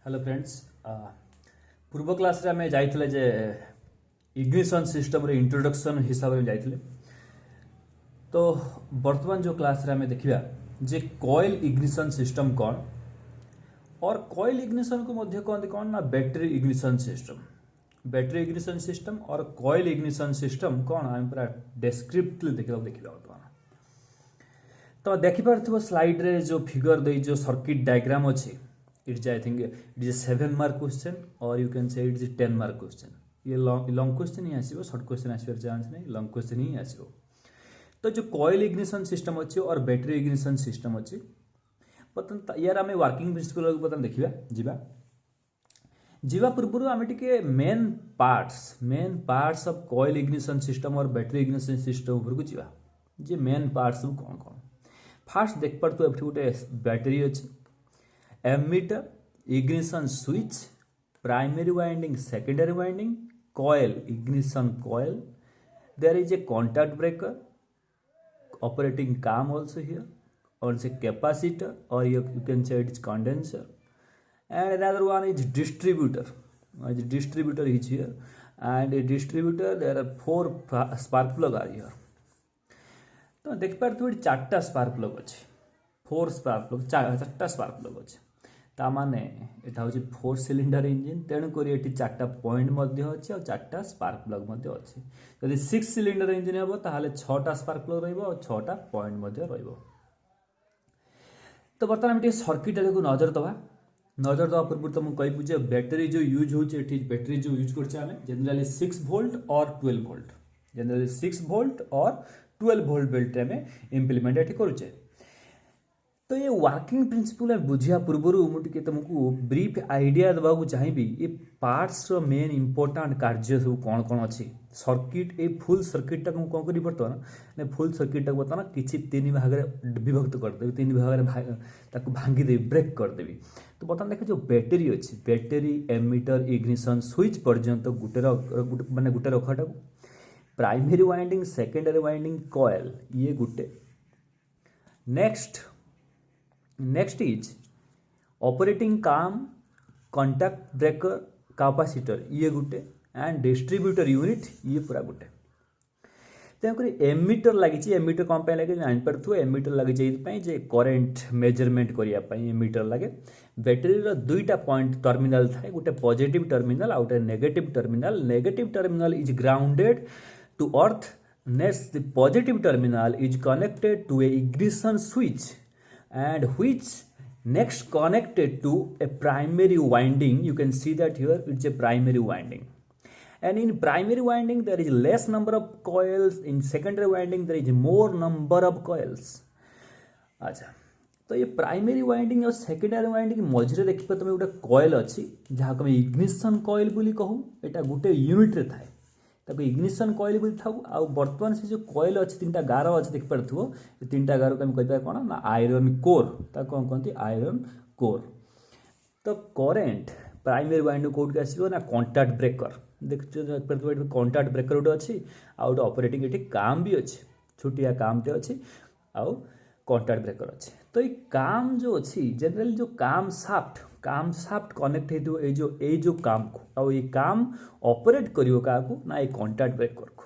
Hello friends. पूर्व class रे आमे जाइथिले जे इग्निशन सिस्टम रे इंट्रोडक्शन हिसाब रे जाइथिले। तो वर्तमान जो क्लास रे आमे देखिबा जे कॉइल इग्निशन सिस्टम कौन और कॉइल इग्निशन को मध्य कहते कौन ना बैटरी इग्निशन सिस्टम और कॉइल इग्निशन सिस्टम कौन आम पूरा डेस्क्रिप्टिवली देखिबा वर्तमान। तो देखि पारथिबो स्लाइड रे जो फिगर दे जो सर्किट डायग्राम अछि, it's I think it is a 7 mark question or you can say it is a 10 mark question। ये लॉन्ग क्वेश्चन ही आसीबो, शॉर्ट क्वेश्चन आसीबार चांस नहीं, लॉन्ग क्वेश्चन ही आसीबो। तो जो कॉइल इग्निशन सिस्टम अछि और बैटरी इग्निशन सिस्टम अछि, पतन यार आमे वर्किंग प्रिंसिपल पतन देखिबा जीवा पूर्व आमे टिके main parts of coil ignition system और बैटरी इग्निशन सिस्टम ऊपर को जीवा। जे मेन पार्ट्स कौन कौन फास्ट देख पर तो गोटे बैटरी अछि, ammeter, ignition switch, primary winding, secondary winding, coil, ignition coil. There is a contact breaker, operating cam also here, or it's a capacitor, or you can say it is condenser, and another one is distributor. Distributor is here, and a distributor there are 4 spark plug are here. तो देख पार तो 4टा spark plug अच्छे, 4 spark plug 4टा spark plug अच्छे। ता माने एटा होची 4 cylinder engine, तेणु करी एटी 4टा पॉइंट मध्ये अछि और 4टा स्पार्क प्लग मध्ये अछि। यदि 6 सिलिंडर इंजिन हेबो ताहाले 6टा स्पार्क प्लग रहइबो और 6टा पॉइंट मध्ये रहइबो। तो बर्तमान हम सर्किट को नजर दवा पूर्व तो मुझे कहबू जे बैटरी जो यूज होची एठी बैटरी जो यूज करछे हमें जनरली 6 वोल्ट और 12 वोल्ट, जनरली 6 वोल्ट और 12 वोल्ट बैटरी में इंप्लीमेंट एठी करूचे। तो ये वर्किंग प्रिंसिपल बुझिया पूर्व मुझे तुमको ब्रीफ आइडिया देवाक चाहिए ये पार्ट्स मेन इंपोर्टाट कार्य सब कौन कौन अच्छी सर्किट ये फुल सर्किट टाक कौन करी बर्तमान फुल सर्किट टाक बर्तमान किसी 3 भाग में विभक्त करदेवी, 3 भाग में भांगीदेवी, ब्रेक करदेवी। तो बर्तमान देखे जो बैटेरी अच्छी, बैटेरी, एमीटर, इग्निशन स्विच पर्यंत गोटे माने गोटे रखाटा primary winding, secondary winding, coil ये गोटे। Next is operating cam, contact breaker, capacitor ये गुटे एंड डिस्ट्रीब्यूटर यूनिट ये पूरा गुटे। तेणुक एमीटर लगी, एमीटर कौन लगे जापर एमीटर लगे जे करेन्ट मेजरमेंट करने एमीटर लगे। बैटेरी 2टा पॉइंट टर्मिनाल थाए, गोटे पॉजिटिव टर्मिनाल आउ गोटे negative terminal. Negative terminal is grounded to earth, next the positive terminal is connected to a ignition switch and which next connected to a primary winding. You can see that here it's a primary winding, and in primary winding there is less number of coils, in secondary winding there is more number of coils। अच्छा, तो ये primary winding और secondary winding मझे देखिए तुम गोटे coil अच्छी जहाँ को इग्निशन कॉइल बोली कहूँ, एटा गोटे यूनिट रे थाए ताको इग्निशन कॉइल बोली थाउ। आ वर्तमान से जो कॉइल अच्छी 3टा गार अच्छी देख पार्थो, 3टा गार को कह कौन ना आयरन कोर, कौन कहते आयरन कोर। तो करेन्ट प्राइमरी वाइंडिंग कोड आसो ना कॉन्टैक्ट ब्रेकर, देखिए कॉन्टैक्ट ब्रेकर गोटे अच्छी आउ ऑपरेटिंग ये काम भी अच्छे, छोटिया कामटे अच्छी आउ कॉन्टैक्ट ब्रेकर अच्छे। तो ये काम जो अच्छी जनरली जो काम साफ्ट कनेक्ट हो जो काम को आउ ये काम ऑपरेट करियो काकू ना ये कॉन्टैक्ट ब्रेकर को।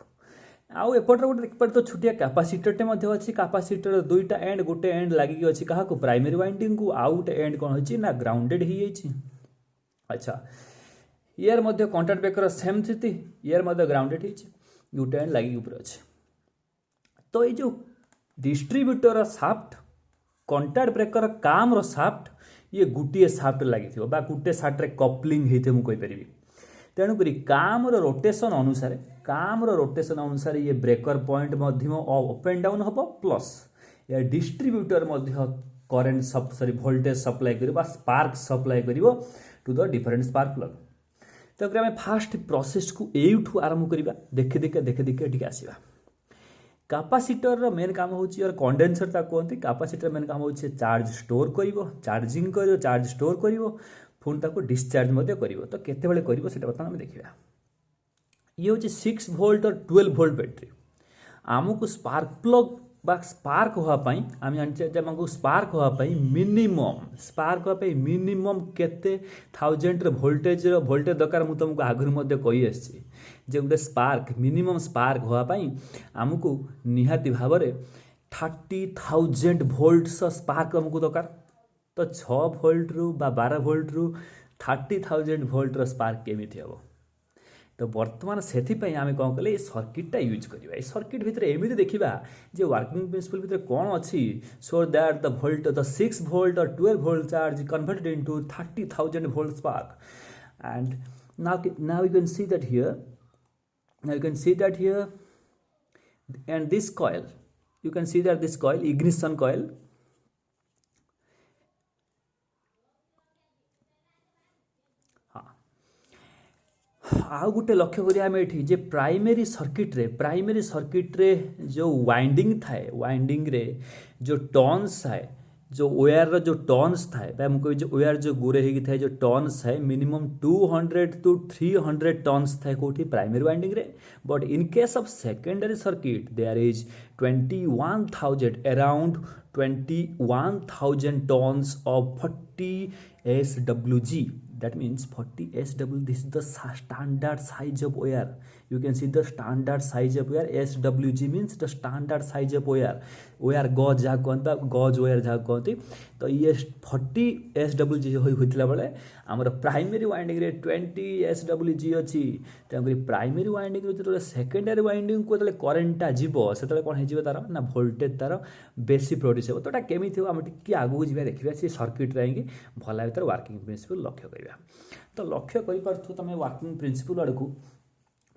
आउ एपटर गोटे देख पार तो छोटिया कैपेसिटरटे अच्छी, कैपेसिटर 2टा एंड गोटे एंड लगिक अच्छी क्या प्राइमरी वाइंडिंग को, आउ गोटे एंड कौन होची ना ग्राउंडेड ही जाइए। अच्छा, यार मध्य कॉन्टैक्ट ब्रेकर सेम स्थिति, यार मध्य ग्राउंडेड ही गोटे एंड लगिक ऊपर अच्छे। तो ये जो डिस्ट्रीब्यूटर साफ्ट, कॉन्टैक्ट ब्रेकर काम रो साफ्ट ये गोटे साफ्ट लगी गोटे साफ्ट रे कपलिंग होते मुझे कहीपरि। तेणुक काम रोटेशन अनुसार ये breaker point up and down हम, प्लस या डिस्ट्रीब्यूटर करेन्ट वोल्टेज सप्लाई कर स्पार्क सप्लाई कर to the different spark plug. तो आम फास्ट प्रोसेस को एठू आरंभ करवा, देखे देखे आसवा। कैपेसिटर मेन काम होची और कंडेंसर ता कहते, कैपेसिटर मेन काम होची चार्ज स्टोर करिवो, चार्ज स्टोर करिवो, पुणी ताको डिस्चार्ज मध्य करिवो। तो केते बेले करिवो सेटा बर्तमान हम देखिबा। ये होची 6 वोल्ट और 12 वोल्ट बैटरी। आमको स्पार्क प्लग बा स्पार्क होवाई आम जाने आमको स्पार्क होवाई मिनिमम केते थाउजेंड वोल्टेज दरकार मुझे तुमको आगुरी कही आसी जे गोटे स्पार्क मिनिमम स्पार्क होवाई आमको निहाती भाव में 30,000 वोल्ट्स स्पार्क आमको दरकार तो 6 वोल्ट रु 12 वोल्ट रु 30,000 वोल्टर स्पार्क केमी हम तो बर्तमान से आम कौन कले सर्किटा यूज करवा ये सर्किट भितर एमती देखा जे वर्किंग प्रिंसिपल भितर कौन अच्छी so that the volt the 6 volt और 12 volt charge converted into 30,000 volt spark and now you can see that here and this coil you can see that this coil ignition coil आउ गोटे लक्ष्य करिया आम ये जे प्राइमरी सर्किट रे जो winding थाए वाइंडिंग रे जो टर्न्स थाए जो वायर जो टर्न्स थाए मुझे जो वायर जो गुरे होगी थाए जो टर्न्स थाए मिनिमम 200 to 300 टर्न्स थाए कोठी प्राइमरी वाइंडिंग रे but in case of secondary circuit there is 21,000 around 21,000 turns of 40 SWG. That means 40 SW. This is the standard size of wire. You can see the standard size of wire. SWG means the standard size of wire. Wire gauge जहाँ कहता gauge wire जहाँ कहती तो ये 40 SWG होता बेले आमर primary winding रे 20 SWG अच्छी तेणुक प्राइमरी वाइंडिंग जो सेकेंडरी वाइंडिंग को जो करेन्टा जीव से कौन हो तार ना भोल्टेज तार बेसी प्रोड्यूस हो तो केमी थी आम टे आगू जा देखा सी सर्किट रही भल भर वर्किंग प्रिंसिपल लक्ष्य करवा तो लक्ष्य कर तुम वर्किंग प्रिंसिपल आड़ को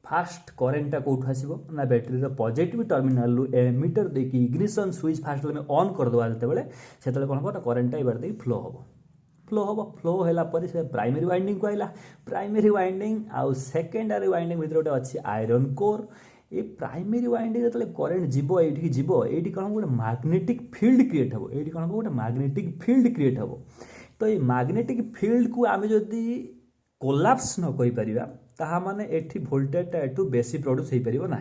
फास्ट करेन्टा कौटू आसो ना बैटेरी पॉजिटिव टर्मिनाल एमीटर देखिए इग्निशन स्विच फास्ट आम ऑन करदे से कौन हम ना करेन्टा ये बार फ्लो फ्लो है से प्राइमरी वाइंडिंग को आइला प्राइमरी वाइंडिंग आउ सेकेंडरी वाइंडिंग भर गोटे अच्छी आयरन कोर ये प्राइमरी वाइंडिंग जो करेन्ट जीव ये कौन गोटे मैग्नेटिक फील्ड क्रिएट हम ये कौन हम गोटे मैग्नेटिक फील्ड क्रिएट हम तो ये मैग्नेटिक फील्ड को आम जदि कोलाप्स न करें ताहा माने एठी वोल्टेजटा एठू बेसी प्रोड्यूस हो पार ना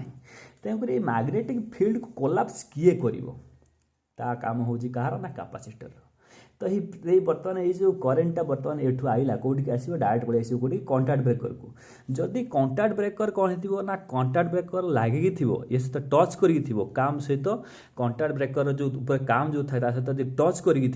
तेणुक ये मैग्नेटिक फील्ड को कोलाप्स किए कर काम हो कहार ना कैपेसिटर तो ये बर्तमान ये जो करेन्टा बर्तमान एठू आइला कौटी आसो डायरेक्ट पड़े आसो कौटी कंटाक्ट ब्रेकर को जदि कंटाक्ट ब्रेकर कौन हो ना कंटाक्ट ब्रेकर लगिकी थी ये सहित टच करी काम सहित कंटाक्ट ब्रेकर जो काम जो था सहित टच करी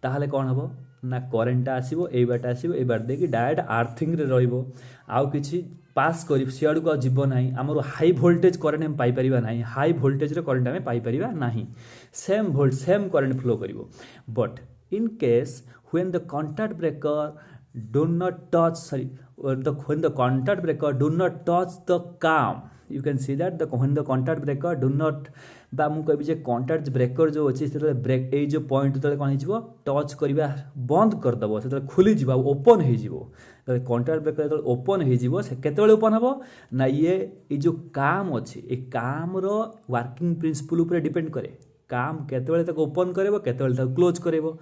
कौन हम ना करेन्टा आसो ये बाट आसो ये बाट देखिए डायरेक्ट आर्थिंग रे रहिबो आउ किछि पास कर सियाड़ को जीव ना आमर हाई भोल्टेज करेन्ट आम पाइपर ना हाई भोल्टेज करेन्ट आम पाइपर ना सेम करेन्ट फ्लो कर but in case when the contact breaker do not touch when the contact breaker do not touch the cam you can see that when the contact breaker do not बा मु कहबी जे contact breaker जो अच्छी से break ए जो point जो कौन हो टच करवा बंद करदेव से खोली जा ओपन हो कंटाक्ट ब्रेकर जो ओपन हो ओपन हम ना ये जो काम अच्छे ये काम वर्किंग प्रिंसिपल उपर डिपेंड करे काम केतबेले ओपन करेबो केतबेले क्लोज करेबो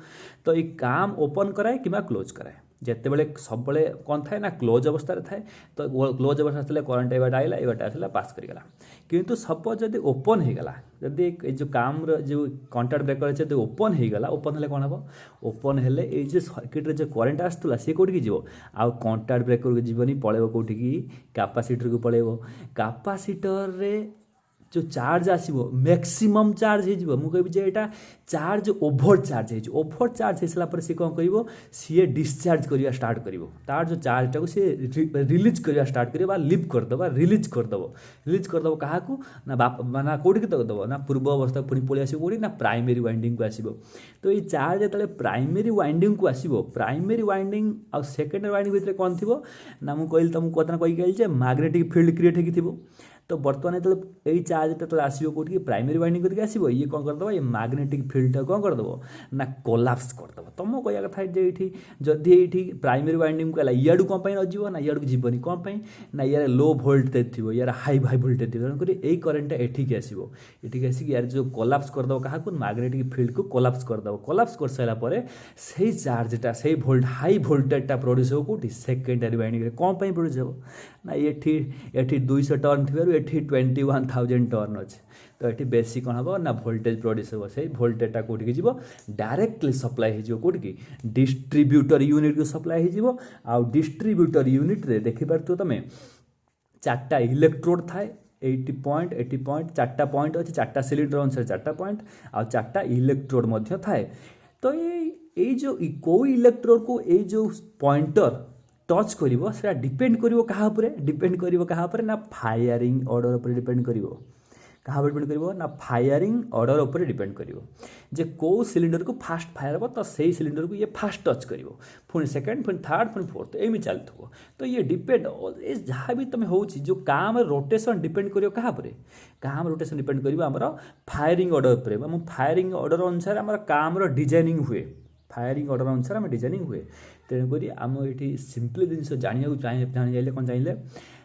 तो ये काम ओपन कराए कि क्लोज कराए जितेबले सब कौन थाए ना क्लोज अवस्था थाए तो क्लोज अवस्था करेन्ट एबाट आइला एबाट आसला पास करिगला किंतु सपोज जदि ओपन हो गला जदि जो काम जो कंटाक्ट ब्रेकर अच्छे जब ओपन हो गला ओपन हेले कौन हम ओपन हेले ये जो सर्किट रे जो करेन्ट आसला सी कौटी जीव आउ कंटाक्ट ब्रेकर को जीवनी पड़ेबो कौटी की कैपेसिटर को पड़ेबो कैपेसिटर रे जो चार्ज आसो मैक्सिमम चार्ज हो मुझे यहाँ चार्ज ओभर चार्ज हो सारापर सी कौन कर सी डिस्चार्ज करवा स्टार्ट कर तार जो चार्ज टाक सी रिलीज करवा स्टार्ट कर लिव करदे रिलीज करदे क्या ना कौटी दब ना पूर्व अवस्था पुणी पलि आसो कौटी ना प्राइमरी वाइंडिंग को आसो तो ये चार्ज जो प्राइमरी वाइंडिंग को आसो प्राइमरी वाइंडिंग आ सेकेंडरी वाइंडिंग भितर कौन थी ना मुझे तुमको कथा कही मैग्नेटिक फील्ड क्रिएट हो तो बर्तमान जो यही चार्ज जो आसो कौटी प्राइमरी वाइंडिंग करके आसो ये कौन करदेव ये मैग्नेटिक फील्ड कौन करदेव ना कोलाप्स करदेव तुम कह कथा ये जदि ये प्राइमरी वाइंडिंग को इाड़ू कौन नजीव ना इाड़ू जीवन कौन ना यार लो भोल्टेज थी यार हाई भोल्टेज थी तेणुक यही करेन्टा एठिक आसो एठिक आसिक यार जो कोलाप्स करदेव क्या मैग्नेटिक फील्ड को कोलाप्स करदेव कोलाप्स कर सारापर से चार्जटा से हाई भोल्टेजटा प्रोड्यूस हो कौटी सेकेंडरी वाइंडिंग कौन प्रोड्यूस हो ना ये 200 टर्न थी एठी 21,000 टर्न अच्छे तो ये बेसी कौन हम ना वोल्टेज प्रोड्यूस हो से वोल्टेजटा कौटिक जीव डायरेक्टली सप्लाई हो कौटिक डिस्ट्रीब्यूटर यूनिट को सप्लाई हो आउ डिस्ट्रीब्यूटर यूनिट रे देखि पारथु तमे चार्टा इलेक्ट्रोड थाए 80 पॉइंट चार्टा पॉइंट अच्छे चार्टा सिलिंडर अनुसार चार्टा पॉइंट आ चार्टा इलेक्ट्रोड मध्य थाए तो ये जो को इलेक्ट्रोड को ये जो पॉइंटर टच करिवो सेटा डिपेंड करिवो कहा उपरे डिपेंड करिवो कहा उपरे ना फायरिंग ऑर्डर उपरे डिपेंड करिवो कहा डिपेंड करिवो ना फायरिंग ऑर्डर उपरे डिपेंड करिवो जे को सिलिंडर को फास्ट फायर हो तो सही सिलिंडर को ये फास्ट टच करिवो पुणी सेकंड पुणी थर्ड पुणी फोर्थ एमी चलथो तो ये डिपेंड ए जहाँ भी तुम हो जो काम रोटेशन डिपेंड करिवो कहा उपरे काम रोटेशन डिपेंड करिवो हमर फायरिंग ऑर्डर उपरे फायरिंग ऑर्डर अनुसार हमर काम रो डिजाइनिंग हुए फायरिंग ऑर्डर अनुसार आम डिजाइनिंग हुए तेणुक आम ये सिंपली जिन जाना चाहिए कौन चाहिए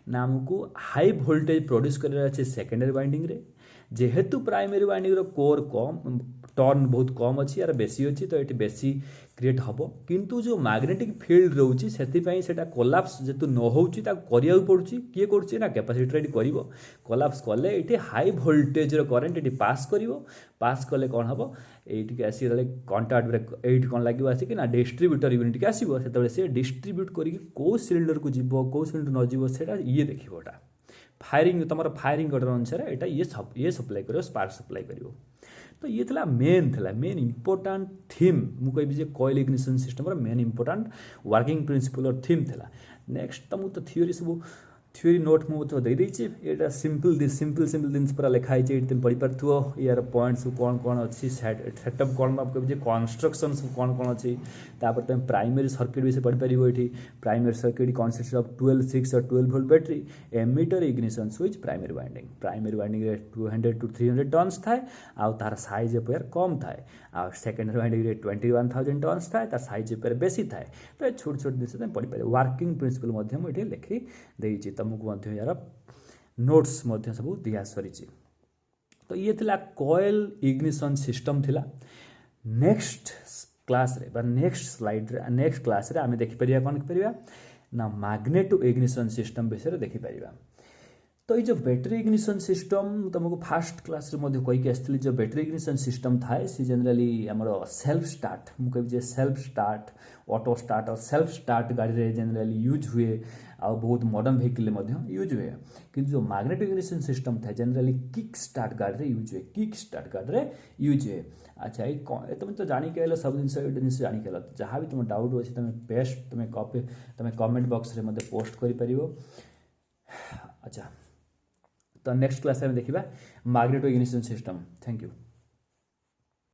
ना आमको हाई वोल्टेज प्रोड्यूस कर सेकेंडरी वाइंडिंग रे जेहेतु प्राइमरी वाइंडिंग कोर कम टर्न बहुत कम अच्छी यार बेसी अच्छी तो ये बेसी क्रिएट हम किंतु जो मैग्नेटिक फील्ड रोचे से कोलाप्स जेतु न होची करिया पड़ुची किए करुच्ची ना कैपेसिटर ये कर कोलाप्स कले ये हाई वोल्टेज करेन्ट ये पास कर पास कले कौन हम ये आसी कंटाक्ट ब्रेक ये कौन लगे आसिक ना डिस्ट्रीब्यूटर यूनिट के आसो से डिस्ट्रीब्यूट कर सिलिंडर को जीव कौ सिलिंडर न जीव से ये देखा फायरिंग तुम फायरिंग ऑर्डर अनुसार यहाँ ये सप्लाई कर स्पार्क सप्लाई कर तो ये थला मेन इंपोर्टाट थीम मुझे कह coil ignition system main important working principle और थीम थला नेक्स्ट तुमको तो थ्योरी सब थ्योरी नोट मुझे दे देछि एटा सिंपल दिन पूरा लिखाई तुम पढ़ी पार्थो यार पॉइंट्स कौन कौन अच्छी सेटअप कौन कह कन्स्ट्रक्शन सब कौन कौन अच्छी तापर तुम प्राइमरी सर्किट विषय पढ़ी पार ये प्राइमरी सर्किट कनसिस्ट ऑफ 12 6 और 12 volt battery ammeter ignition switch primary winding 200 to 300 turns थाए आ तार साइज एपेयर कम थाए आ सेकेंडरी वाइंडिंग 21,000 टन्स थाए तार साइज एपेयर बेसी थाए तो छोट छोट जिन तुम पढ़ी पार वर्किंग प्रिंसिपल ये लिखी देती तुमको यार नोट्स सब दिया सरी तो ये थिला कॉइल इग्निशन सिस्टम थिला नेक्स्ट क्लास रे नेक्स्ट स्लाइड रे नेक्स्ट क्लास रे आमे देखि परिया कोन परिया ना मैग्नेटो इग्निशन सिस्टम विषय देखि परिया तो ये जो बैटरी इग्निशन सिस्टम तुमको फास्ट क्लास रे मध्य कहीकि आसती जो बैटरी इग्निशन सिस्टम थाए सी जनराली आमर सेल्फ स्टार्ट मुझे सेल्फ स्टार्ट ऑटो स्टार्ट और सेल्फ स्टार्ट गाड़ी रे जनराली यूज हुए आ बहुत मॉडर्न व्हीकल यूज हुए कि जो मैग्नेटिक इग्निशन सिस्टम था जनराली किक स्टार्ट गाड़ी रे यूज हुए यूज हुए अच्छा ये तुम तो जानी के सब जिन जानी के जहाँ भी तुम डाउट अच्छे तुम बेस्ट तुम कमेंट बॉक्स रे मते पोस्ट करि परिबो अच्छा तो नेक्स्ट क्लास में देखा magneto ignition system thank you.